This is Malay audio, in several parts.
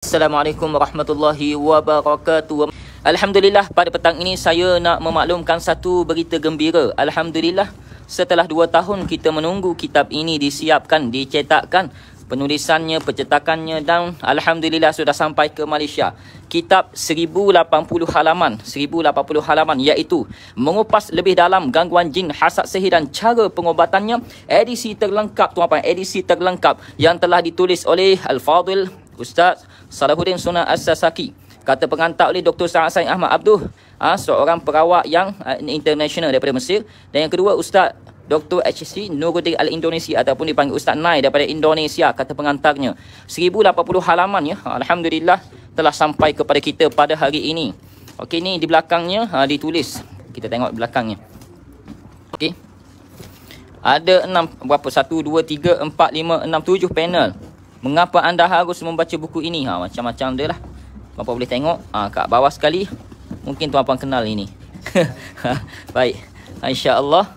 Assalamualaikum warahmatullahi wabarakatuh. Alhamdulillah, pada petang ini saya nak memaklumkan satu berita gembira. Alhamdulillah, setelah 2 tahun kita menunggu kitab ini disiapkan, dicetakkan, penulisannya, pencetakannya, dan alhamdulillah sudah sampai ke Malaysia. Kitab 1080 halaman, iaitu mengupas lebih dalam gangguan jin, hasad, sihir dan cara pengobatannya. Edisi terlengkap tuan-tuan, edisi terlengkap yang telah ditulis oleh Al-Fadil Ustaz Salahuddin Sunnah As-Sasaki. Kata pengantar oleh Dr. Sa'ad Ahmad Abduh, seorang perawat yang international daripada Mesir. Dan yang kedua, Ustaz Dr. HC Nuruddin Al-Indonesia ataupun dipanggil Ustaz Nai daripada Indonesia, kata pengantarnya. 1080 halaman ya. Alhamdulillah telah sampai kepada kita pada hari ini. Okey, ni di belakangnya ditulis. Kita tengok belakangnya. Okey. Ada 6 berapa? 1 2 3 4 5 6 7 panel. Mengapa anda harus membaca buku ini? Macam-macam dia lah. Tuan-puan boleh tengok. Kat bawah sekali. Mungkin tuan-puan kenal ini. Baik. InsyaAllah.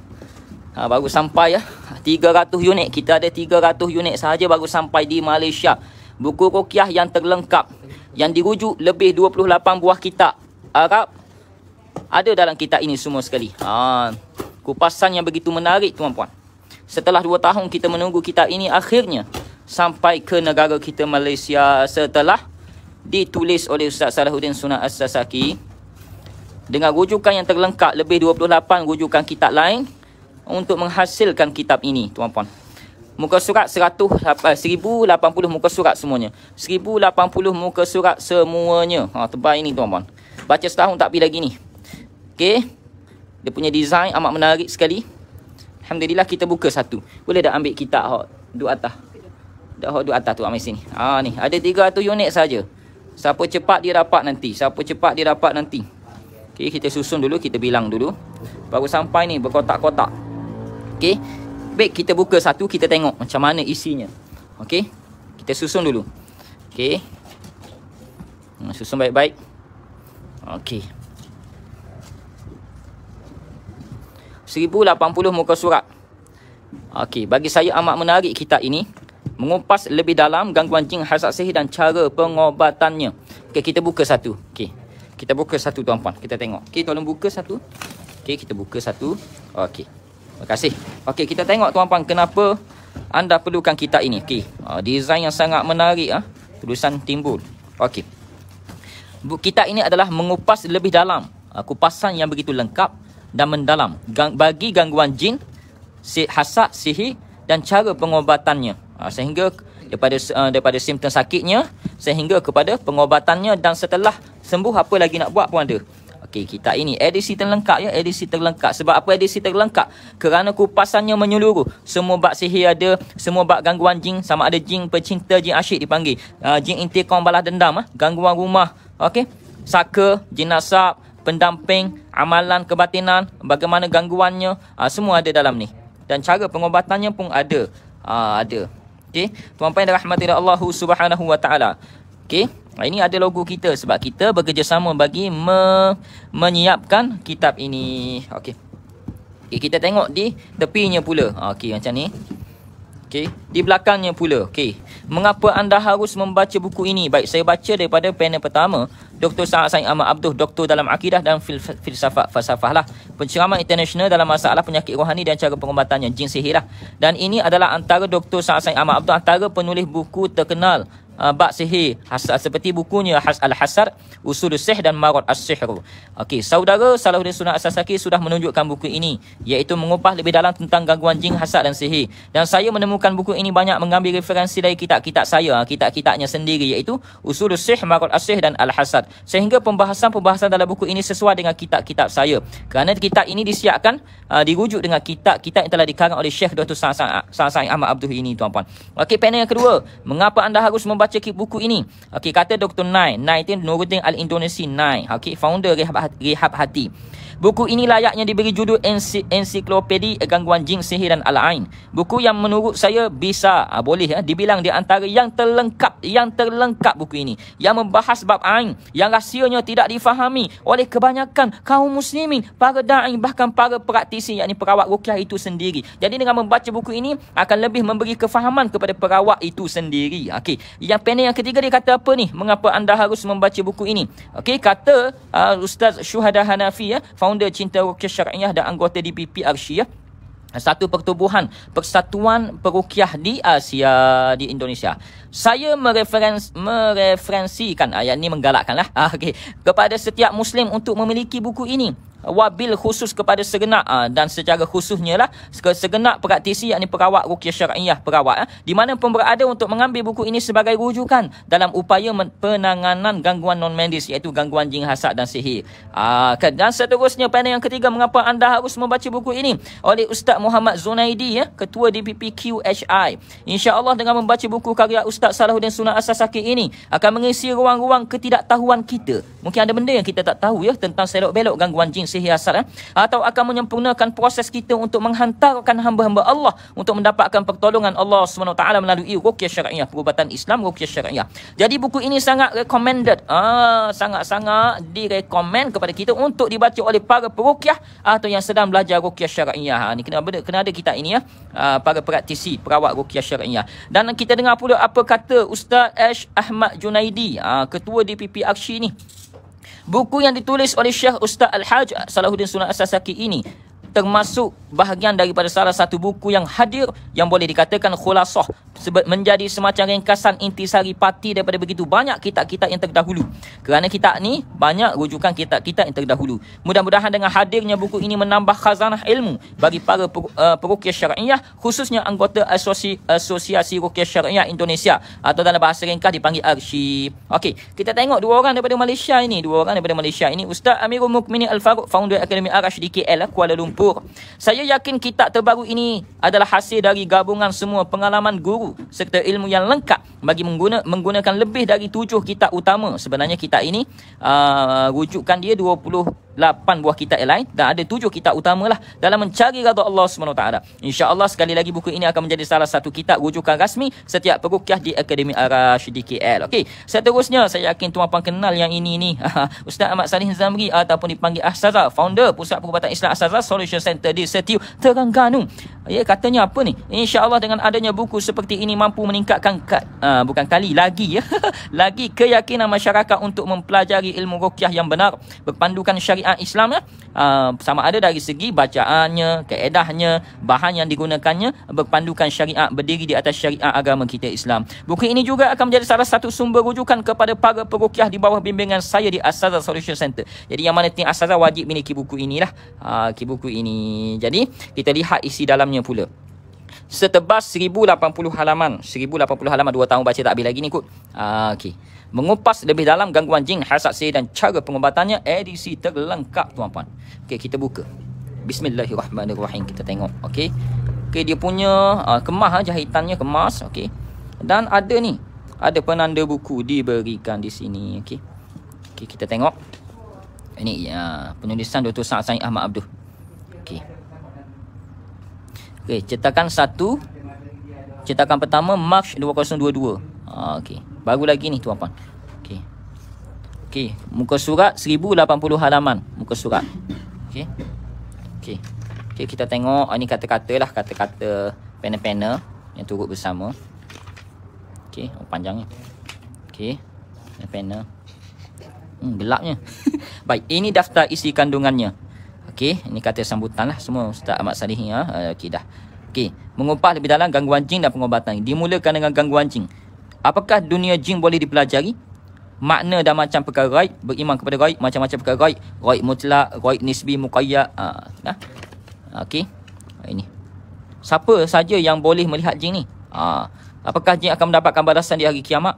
Baru sampai ya. 300 unit. Kita ada 300 unit sahaja baru sampai di Malaysia. Buku ruqyah yang terlengkap. Yang dirujuk lebih 28 buah kitab Arab. Ada dalam kitab ini semua sekali. Kupasan yang begitu menarik tuan-puan. Setelah 2 tahun kita menunggu kitab ini, akhirnya sampai ke negara kita Malaysia setelah ditulis oleh Ustaz Salahuddin Sunnah As-Sasaki dengan rujukan yang terlengkap, lebih 28 rujukan kitab lain untuk menghasilkan kitab ini tuan-puan. Muka surat 1080 muka surat semuanya. 1080 muka surat semuanya. Tebal ini tuan-puan. Baca setahun tak pergi lagi ni. Okey. Dia punya design amat menarik sekali. Alhamdulillah kita buka satu. Boleh dah ambil kitab duduk atas. Dah duduk atas tu, ambil sini. Ni ada 300 unit saja. Siapa cepat dia dapat nanti. Okey, kita susun dulu, kita bilang dulu. Baru sampai ni berkotak-kotak. Okey. Baik, kita buka satu, kita tengok macam mana isinya. Okey. Kita susun dulu. Okey. Susun baik-baik. Okey. 1080 muka surat. Okey, bagi saya amat menarik kitab ini. Mengupas lebih dalam gangguan jin, hasad, sihir dan cara pengobatannya. Okey, kita buka satu. Okey. Kita buka satu tuan-puan. Kita tengok. Okey, tolong buka satu. Okey, kita buka satu. Okey. Terima kasih. Okey, kita tengok tuan-puan kenapa anda perlukan kitab ini. Okey. Design yang sangat menarik tulisan timbul. Okey. Kitab ini adalah mengupas lebih dalam. Kupasan yang begitu lengkap dan mendalam bagi gangguan jin, hasad, sihir dan cara pengobatannya. Sehingga daripada simptom sakitnya sehingga kepada pengobatannya, dan setelah sembuh apa lagi nak buat pun ada. Okey, kitab ini edisi terlengkap ya, edisi terlengkap. Sebab apa edisi terlengkap? Kerana kupasannya menyeluruh. Semua bab sihir ada, semua bab gangguan jin, sama ada jin pecinta, jin asyik dipanggil, jin intikam balas dendam, gangguan rumah, okey, saka, jin nasab, pendamping, amalan kebatinan, bagaimana gangguannya, semua ada dalam ni. Dan cara pengobatannya pun ada. Ada. Okey, tuan-tuan yang dirahmati Allah Subhanahu wa taala. Okey, ini ada logo kita sebab kita bekerjasama bagi menyiapkan kitab ini. Okey. Okey, kita tengok di tepinya pula. Okey, macam ni. Okey, di belakangnya pula. Okey, mengapa anda harus membaca buku ini? Baik, saya baca daripada panel pertama. Dr. Sa'ad Ahmad Abduh, doktor dalam akidah dan falsafah lah. Penceramah internasional dalam masalah penyakit rohani dan cara pengobatannya, jin, sihir lah. Dan ini adalah antara Dr. Sa'ad Ahmad Abduh, antara penulis buku terkenal bab sihir, seperti bukunya Al-Hasar, Usul Sihir dan Marad As-Sihr. Okey, saudara Salahuddin Sunnah As-Sasaki sudah menunjukkan buku ini, iaitu mengupas lebih dalam tentang gangguan jin, hasad dan sihir. Dan saya menemukan buku ini banyak mengambil referensi dari kitab-kitab saya, kitab-kitabnya sendiri, iaitu Usul Sihir, Marad As-Sihr dan Al-Hasad. Sehingga pembahasan-pembahasan dalam buku ini sesuai dengan kitab-kitab saya. Kerana kitab ini disiapkan, dirujuk dengan kitab-kitab yang telah dikarang oleh Syekh Dr. Sa'ad Ahmad Abduh ini tuan-puan. Okey, panel yang kedua, mengapa anda harus membaca buku ini? Okey, kata Dr. Nai itu Nuruddin Al-Indonesia Nai. Okey, founder Rehab Hati. Buku ini layaknya diberi judul ensiklopedi gangguan jin, sihir dan al-ain. Buku yang menurut saya bisa boleh dibilang di antara yang terlengkap buku ini, yang membahas bab ain yang rahsianya tidak difahami oleh kebanyakan kaum muslimin, para dai, bahkan para praktisi, yakni perawat ruqyah itu sendiri. Jadi dengan membaca buku ini akan lebih memberi kefahaman kepada perawat itu sendiri. Okey, Yang panel yang ketiga dia kata apa ni? Mengapa anda harus membaca buku ini? Okey, kata Ustaz Syuhada Hanafi, founder Cinta Ruqyah Syar'iyah dan anggota DPP Arsy, satu pertubuhan persatuan peruqyah di Asia, di Indonesia. Saya mereferensikan ayat ini, menggalakkanlah kepada setiap Muslim untuk memiliki buku ini, wabil khusus kepada segenap dan secara khususnya lah segenap praktisi, yakni perawat ruqyah syar'iyah, perawat di mana pun berada, untuk mengambil buku ini sebagai rujukan dalam upaya penanganan gangguan non-medis, iaitu gangguan jin, hasad dan sihir. Dan seterusnya, panel yang ketiga, mengapa anda harus membaca buku ini, oleh Ustaz Muhammad Zunaidi, Ketua DPP QHI. InsyaAllah dengan membaca buku karya Ustaz Salahuddin Sunnah As-Sasaki ini akan mengisi ruang-ruang ketidaktahuan kita. Mungkin ada benda yang kita tak tahu tentang selok-belok gangguan jin, sihir, hasad, atau akan menyempurnakan proses kita untuk menghantarkan hamba-hamba Allah untuk mendapatkan pertolongan Allah SWT melalui ruqyah syar'iyah, perubatan Islam ruqyah syar'iyah. Jadi buku ini sangat recommended, sangat-sangat direkomend kepada kita untuk dibaca oleh para peruqyah atau yang sedang belajar ruqyah syar'iyah. Ni kena ada kita ini para praktisi perawat ruqyah syar'iyah. Dan kita dengar pula apa kata Ustaz Ash Ahmad Junaidi, Ketua DPP Arsy ni. Buku yang ditulis oleh Syekh Ustaz Al-Haj Salahuddin Sunnah As-Sasaki ini termasuk bahagian daripada salah satu buku yang hadir, yang boleh dikatakan khulasah, menjadi semacam ringkasan intisari parti daripada begitu banyak kitab-kitab yang terdahulu. Kerana kitab ni banyak rujukan kitab-kitab yang terdahulu. Mudah-mudahan dengan hadirnya buku ini menambah khazanah ilmu bagi para peruqyah syar'iyah, khususnya anggota Asosiasi Ruqyah Syar'iyah Indonesia, atau dalam bahasa ringkas dipanggil Arsy. Okey, kita tengok dua orang daripada Malaysia ini. Ustaz Amirul Mukminin Al-Faruq, founder Akademi Arash di KL, Kuala Lumpur. Saya yakin kitab terbaru ini adalah hasil dari gabungan semua pengalaman guru serta ilmu yang lengkap bagi menggunakan lebih dari 7 kitab utama. Sebenarnya kitab ini rujukan dia 28 buah kitab yang lain, dan ada 7 kitab utama lah dalam mencari redha Allah SWT. InsyaAllah sekali lagi buku ini akan menjadi salah satu kitab rujukan rasmi setiap peruqyah di Akademi Arash di KL. Okey, seterusnya saya yakin tuan-puan kenal yang ini ni. Ustaz Ahmad Salih Zamri, ataupun dipanggil Ahsaza, founder Pusat Perubatan Islam Ahsaza Solution Center di Setiu, Terengganu. Katanya apa ni? InsyaAllah dengan adanya buku seperti ini mampu meningkatkan lagi keyakinan masyarakat untuk mempelajari ilmu ruqyah yang benar, berpandukan syariat Islam, sama ada dari segi bacaannya, kaedahnya, bahan yang digunakannya, berpandukan syariat, berdiri di atas syariat agama kita Islam. Buku ini juga akan menjadi salah satu sumber rujukan kepada para peruqyah di bawah bimbingan saya di Ahsaza Solution Center. Jadi yang mana tim Ahsaza wajib miliki buku inilah. Buku ini. Jadi kita lihat isi dalamnya pula. Setebas 1080 halaman. 1080 halaman, 2 tahun baca tak habis lagi ni kot. Okey. Mengupas lebih dalam gangguan jin, hasad, sihir dan cara pengobatannya, edisi terlengkap tuan-puan. Okey, kita buka. Bismillahirrahmanirrahim. Kita tengok. Okey. Okey, dia punya kemas, jahitannya kemas. Okey. Dan ada ni, ada penanda buku diberikan di sini. Okey. Okey, kita tengok. Ini penulisan Dr. Sa'ad Said Ahmad Abduh. Okey. Okey, cetakan 1. Cetakan pertama Mac 2022. Okey. Baru lagi ni tuan-puan. Okey. Okey, muka surat 1080 halaman muka surat. Okey. Okey. Okey, kita tengok ini kata-kata lah, kata-kata panel-panel yang turut bersama. Okey, panjangnya. Okey. Panel. Gelapnya. Baik, ini daftar isi kandungannya. Okey, ini kata sambutan lah semua Ustaz Ahmad Salih ni. Okey dah. Okey, mengupas lebih dalam gangguan jin dan pengobatan. Dimulakan dengan gangguan jin. Apakah dunia jin boleh dipelajari? Makna dan macam perkara gaib, beriman kepada gaib, macam-macam perkara gaib, gaib mutlak, gaib nisbi, muqayyad. Okey. Ini. Siapa saja yang boleh melihat jin ni? Apakah jin akan mendapatkan balasan di hari kiamat?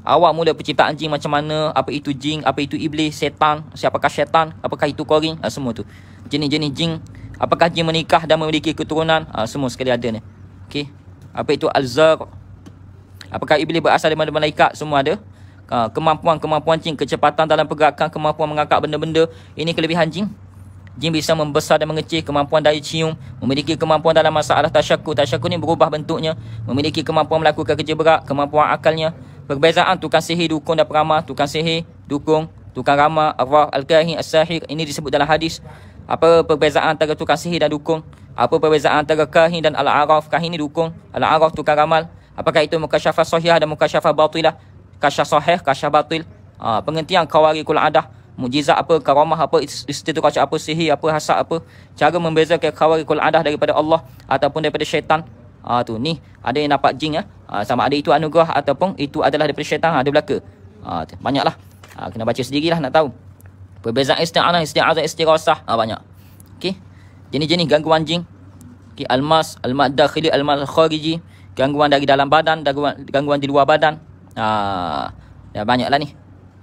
Awal mula penciptaan jin macam mana, apa itu jin, apa itu iblis, setan, siapakah syaitan, apakah itu korin, semua tu. Jenis-jenis jin, apakah jin menikah dan memiliki keturunan, semua sekali ada ni. Okey. Apa itu al-zar? Apakah iblis berasal daripada malaikat, semua ada. Kemampuan jin, kecepatan dalam pergerakan, kemampuan mengangkat benda-benda, ini kelebihan jin. Jin bisa membesar dan mengecil, kemampuan daya cium, memiliki kemampuan dalam masalah tasyakur. Tasyakur ni berubah bentuknya, memiliki kemampuan melakukan kerja berat, kemampuan akalnya. Perbezaan tukang sihir, dukun dan peramal. Tukang sihir, dukun, tukang ramal, arwah, al-kahin, as-sahir. Ini disebut dalam hadis. Apa perbezaan antara tukang sihir dan dukun? Apa perbezaan antara kahin dan al-araf? Kahin ni dukun, al-araf tukang ramal. Apakah itu mukasyafah sahihah dan mukasyafah batilah? Kasyaf sahih, kasyaf batil. Pengertian kawarikul adah, mukjizat apa, karamah apa, istidraj apa, sihir apa, hasad apa. Cara membezakan kawarikul adah daripada Allah ataupun daripada syaitan. Tu ni ada yang dapat jin ya. Sama ada itu anugerah ataupun itu adalah daripada syaitan, ada belaka. Banyaklah. Kena baca sendirilah nak tahu. Perbezaan isti'anah, isti'azah, istirasah, banyak. Okey. Jenis-jenis gangguan jin. Okey, almas, almad dakhili, almas khariji, gangguan dari dalam badan, gangguan di luar badan. Dah banyaklah ni.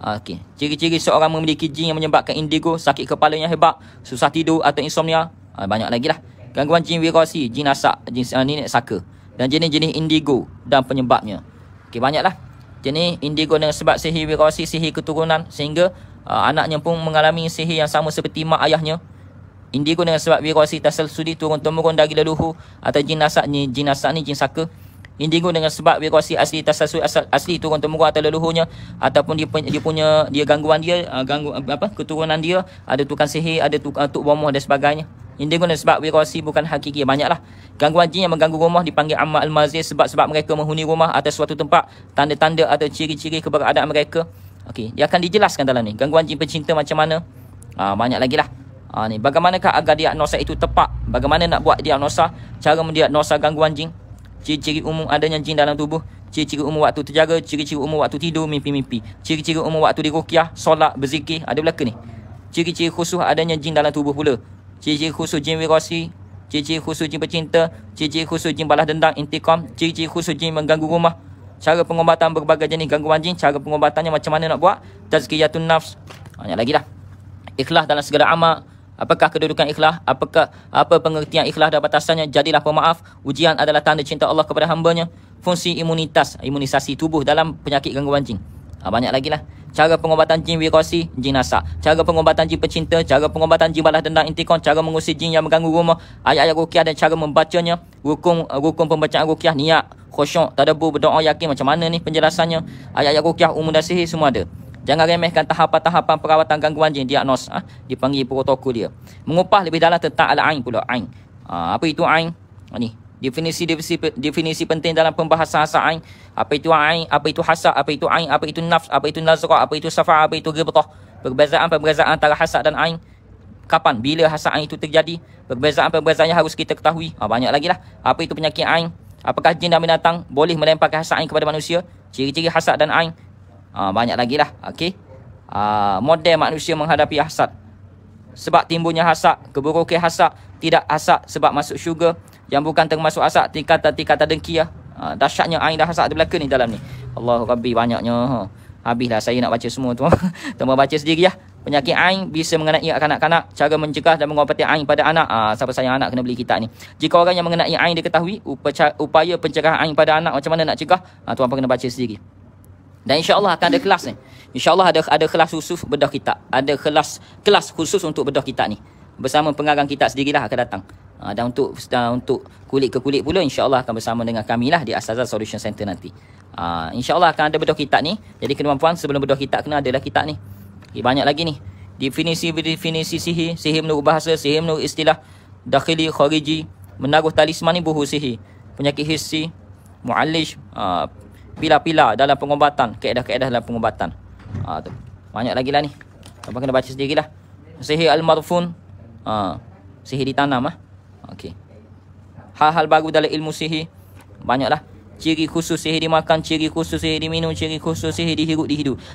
Okey. Ciri-ciri seorang memiliki jin yang menyebabkan indigo, sakit kepala yang hebat, susah tidur atau insomnia. Banyak lagi lah. Gangguan jin wirasi, jin asak, jin nenek saka. Dan jenis-jenis indigo dan penyebabnya. Okey, banyaklah. Jenis indigo dengan sebab sihir wirasi, sihir keturunan, sehingga anaknya pun mengalami sihir yang sama seperti mak ayahnya. Indigo dengan sebab wirasi tasalsuli, turun-temurun dari leluhur, atau jin asak ni, jin saka. Indigo dengan sebab wirasi asli tasalsul, asli turun-temurun atau leluhurnya, ataupun dia gangguan dia, keturunan dia, ada tukang sihir, ada tuk bomoh dan sebagainya. Indigo dengan sebab wirasi bukan hakiki, banyaklah. Gangguan jin yang mengganggu rumah dipanggil amma al-mazir, sebab mereka menghuni rumah atau suatu tempat, tanda-tanda atau ciri-ciri keberadaan mereka. Okey, dia akan dijelaskan dalam ni. Gangguan jin pencinta macam mana? Banyak lagi lah. Ni bagaimanakah agar diagnosa itu tepat? Bagaimana nak buat diagnosa? Cara mendiagnosa gangguan jin. Ciri-ciri umum adanya jin dalam tubuh, ciri-ciri umum waktu terjaga, ciri-ciri umum waktu tidur, mimpi-mimpi, ciri-ciri umum waktu diruqyah, solat, berzikir, ada belaka ni. Ciri-ciri khusus adanya jin dalam tubuh pula. Ciri-ciri khusus jin wirasi, ciri-ciri khusus jin pencinta, ciri-ciri khusus jin balas dendam, intikam, ciri-ciri khusus jin mengganggu rumah. Cara pengobatan berbagai jenis gangguan jin, cara pengobatannya macam mana nak buat, tazkiyatun nafs. Banyak lagi lah. Ikhlas dalam segala amal. Apakah kedudukan ikhlas? Apa pengertian ikhlas dan batasannya? Jadilah pemaaf. Ujian adalah tanda cinta Allah kepada hambanya. Fungsi imunisasi tubuh dalam penyakit gangguan jin. Banyak lagi lah. Cara pengobatan jin wirasi, jin asak. Cara pengobatan jin pencinta, cara pengobatan jin balas dendam, intikam, cara mengusir jin yang mengganggu rumah, ayat-ayat ruqyah dan cara membacanya, rukun pembacaan ruqyah, niat, khusyuk, tadabbur, berdoa yakin, macam mana ni penjelasannya, ayat-ayat ruqyah, umum dan sihir, semua ada. Jangan remehkan tahapan-tahapan perawatan gangguan jin, diagnos, dipanggil protokol dia. Mengupas lebih dalam tentang al-ain pula, ain. Apa itu ain? Ni, definisi penting dalam pembahasan hasad ain. Apa itu ain, apa itu hasad, apa itu ain, apa itu nafs, apa itu nazrah, apa itu safa, apa itu ghibtah. Perbezaan antara hasad dan ain. Kapan, bila hasad ain itu terjadi? Perbezaan yang harus kita ketahui. Banyak lagi lah. Apa itu penyakit ain? Apakah jin dan binatang boleh melemparkan hasad ain kepada manusia? Ciri-ciri hasad dan ain. Banyak lagi lah. Okey. Model manusia menghadapi hasad. Sebab timbulnya hasad, keburukan hasad, tidak hasad sebab masuk syurga, yang bukan termasuk hasad, tingkatan dengki. Dahsyatnya ain dan hasad ada belaka ni dalam ni. Allah Rabbi, banyaknya. Habislah saya nak baca semua tu. Tengok baca sendiri ya. Penyakit ain bisa mengenai kanak-kanak. Cara mencegah dan mengobati ain pada anak. Siapa sayang anak kena beli kitab ni. Jika orang yang mengenai ain diketahui, upaya pencerahan ain pada anak macam mana nak cegah, tuan-tuan kena baca sendiri. Dan insya-Allah akan ada kelas ni. Insya-Allah ada kelas khusus bedah kitab. Ada kelas khusus untuk bedah kitab ni. Bersama pengarang kitab sendirilah akan datang. Dan untuk kulit ke kulit pula, insya-Allah akan bersama dengan kami lah di Astazah Solution Center nanti. Insya-Allah akan ada bedah kitab ni. Jadi kemampuan sebelum bedah kitab kena adalah kitab ni. Banyak lagi ni. Definisi sihir, sihir menurut bahasa, sihir menurut istilah, dakhili, khariji, menaruh talisman ni buhu sihir, penyakit hissi, mu'alij, pilar-pilar dalam pengobatan, kaedah-kaedah dalam pengobatan. Tu. Banyak lagi lah ni. Abang kena baca sendirilah. Sihir al-marfun, sihir ditanam. Okey. Hal-hal baru dalam ilmu sihir, banyaklah. Ciri khusus sihir dimakan, ciri khusus sihir diminum, ciri khusus sihir dihirup,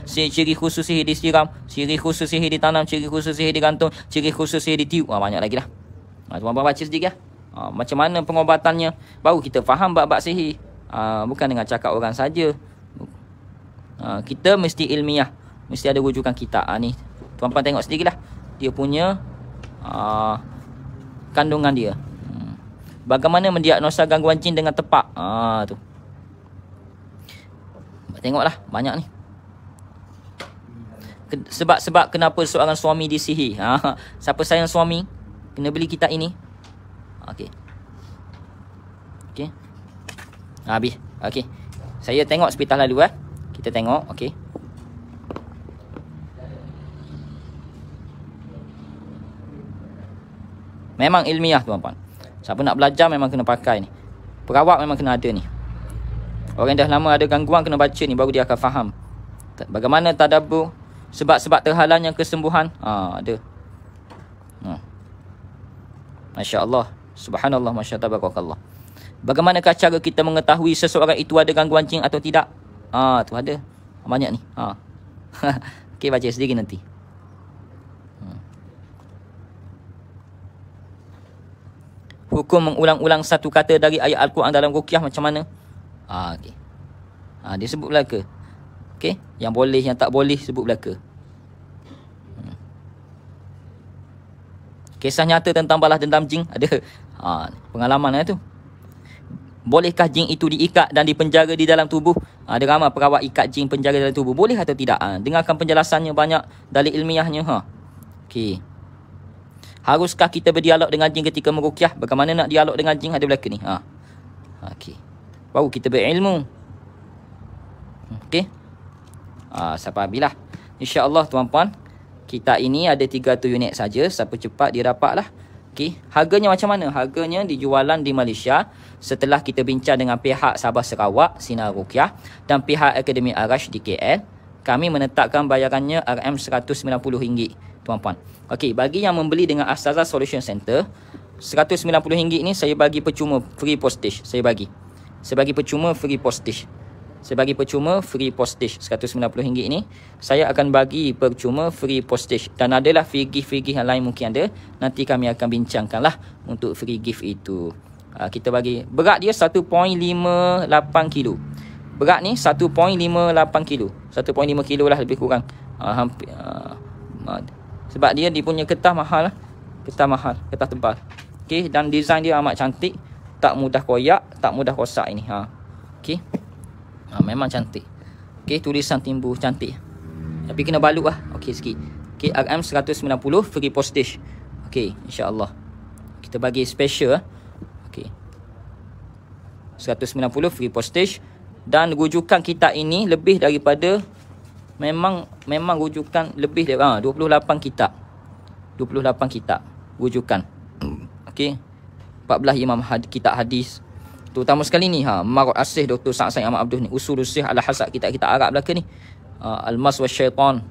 ciri khusus sihir disiram, ciri khusus sihir ditanam, ciri khusus sihir digantung, ciri khusus sihir ditiup. Banyak lagi lah. Tuan-tuan baca sendiri lah. Macam mana pengobatannya, baru kita faham bab-bab sihir. Bukan dengan cakap orang saja. Kita mesti ilmiah, mesti ada rujukan kitab. Ni tuan-tuan tengok sendirilah. Dia punya kandungan dia. Bagaimana mendiagnosa gangguan jin dengan tepat. Tu. Tengoklah, banyak ni. Sebab kenapa seorang suami disihir. Siapa sayang suami kena beli kitab ini. Okey. Habis. Okey. Saya tengok hospital lalu Kita tengok, okey. Memang ilmiah tuan-tuan. Siapa nak belajar memang kena pakai ni. Perawat memang kena ada ni. Orang dah lama ada gangguan kena baca ni baru dia akan faham. Bagaimana tadabbur, sebab-sebab terhalangnya kesembuhan. Ada. Masya-Allah. Subhanallah, masya-tabarakallah. Bagaimanakah cara kita mengetahui seseorang itu ada gangguan jin atau tidak? Tu ada. Banyak ni. Okey, baca sendiri nanti. Hukum mengulang-ulang satu kata dari ayat Al-Quran dalam ruqyah macam mana? Okey. Dia sebut belaka. Okey, yang boleh, yang tak boleh sebut belaka. Kisah nyata tentang balas dendam jin ada. Pengalaman tu. Bolehkah jin itu diikat dan dipenjara di dalam tubuh? Ada ramai perawat ikat jin penjara dalam tubuh. Boleh atau tidak? Dengarkan penjelasannya, banyak dalil ilmiahnya. Okey. Haruskah kita berdialog dengan jin ketika meruqyah? Bagaimana nak dialog dengan jin? Ada belaka ni. Okey. Baru kita berilmu. Okey. Sampai habislah. InsyaAllah tuan-puan, kita ini ada 300 unit saja. Siapa cepat dia dapat lah. Okey. Harganya macam mana? Harganya dijualan di Malaysia setelah kita bincang dengan pihak Sabah Sarawak Sinar Ruqyah dan pihak Akademi Arash di KL. Kami menetapkan bayarannya RM190, tuan-puan. Okey, bagi yang membeli dengan Astazah Solution Center, RM190 ni saya bagi percuma free postage. Saya bagi percuma free postage. RM190 ni saya akan bagi percuma free postage. Dan adalah free gift yang lain mungkin ada. Nanti kami akan bincangkanlah untuk free gift itu. Kita bagi berat dia 1.58 kilo. Berat ni 1.58 kilo. 1.5 kilo lah lebih kurang. Hampir sebab dia punya kertas mahal lah. Kertas tebal. Okey, dan design dia amat cantik, tak mudah koyak, tak mudah rosak ini. Okey. Memang cantik. Okey, tulisan timbul cantik. Tapi kena balut lah. Okey sikit. Okey, RM190 free postage. Okey, insya-Allah. Kita bagi special. Okey. 190 free postage dan rujukan kita ini lebih daripada memang rujukan lebih dari 28 kitab. 28 kitab rujukan. Okey. 14 imam kitab hadis. Terutama sekali ni Marot Asih Dr. Sa'ad Ahmad Abduh ni, Usul Usih ala Hasad kitab-kitab Arab belaka ni. Al-Mas wa Syaitan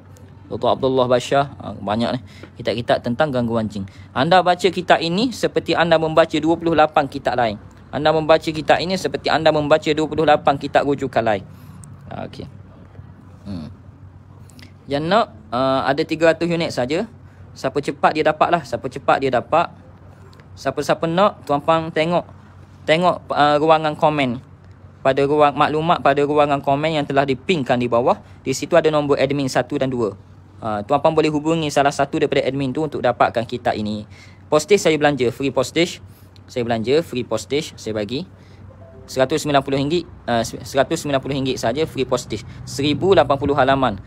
Dr. Abdullah Bashar. Banyak ni kitab-kitab tentang gangguan jin. Anda baca kitab ini seperti anda membaca 28 kitab lain. Anda membaca kitab ini seperti anda membaca 28 kitab rujukan lain. Okey. Yang nak ada 300 unit saja. Siapa cepat dia dapat lah. Siapa nak, tuan-puan tengok ruangan komen. Pada ruang maklumat pada ruangan komen yang telah dipinkan di bawah. Di situ ada nombor admin 1 dan 2. Tuan-puan boleh hubungi salah satu daripada admin tu untuk dapatkan kitab ini. Postage saya belanja free postage. Saya bagi RM190 saja free postage. 1080 halaman.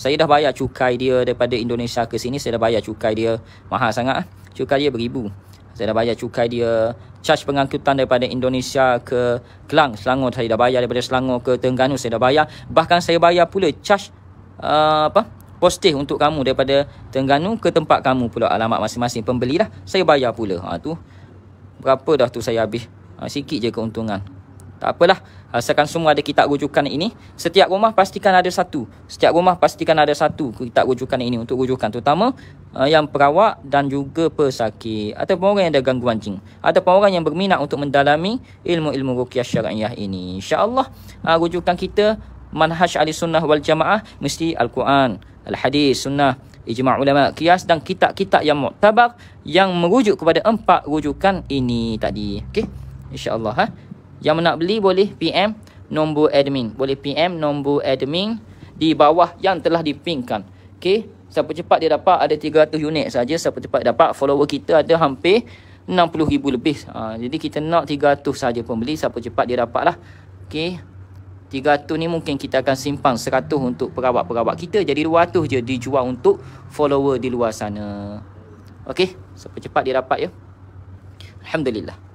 Saya dah bayar cukai dia daripada Indonesia ke sini. Saya dah bayar cukai dia. Mahal sangat. Cukai dia beribu. Saya dah bayar cukai dia. Charge pengangkutan daripada Indonesia ke Kelang, Selangor saya dah bayar. Daripada Selangor ke Terengganu saya dah bayar. Bahkan saya bayar pula charge postage untuk kamu daripada Terengganu ke tempat kamu pula, alamat masing-masing pembeli dah. Saya bayar pula. Tu berapa dah tu saya habis. Sikit je keuntungan. Tak apalah. Asalkan semua ada kitab rujukan ini. Setiap rumah pastikan ada satu. Kitab rujukan ini untuk rujukan. Terutama yang perawat dan juga pesakit. Ataupun orang yang ada gangguan jin. Ataupun orang yang berminat untuk mendalami ilmu-ilmu ruqyah syar'iyah ini. InsyaAllah rujukan kita manhaj ahli sunnah wal jamaah mesti Al-Quran, Al-Hadis, Sunnah, ijma' ulama, qiyas dan kitab-kitab yang muktabar yang merujuk kepada 4 rujukan ini tadi. Okey. InsyaAllah Yang nak beli boleh PM nombor admin. Di bawah yang telah dipinkan. Okey. Siapa cepat dia dapat, ada 300 unit saja. Siapa cepat dapat, follower kita ada hampir 60,000 lebih. Jadi kita nak 300 saja pembeli. Siapa cepat dia dapat lah. Okey. 300 ni mungkin kita akan simpan 100 untuk perawat-perawat kita. Jadi 200 je dijual untuk follower di luar sana. Okey. Siapa cepat dia dapat ya. Alhamdulillah.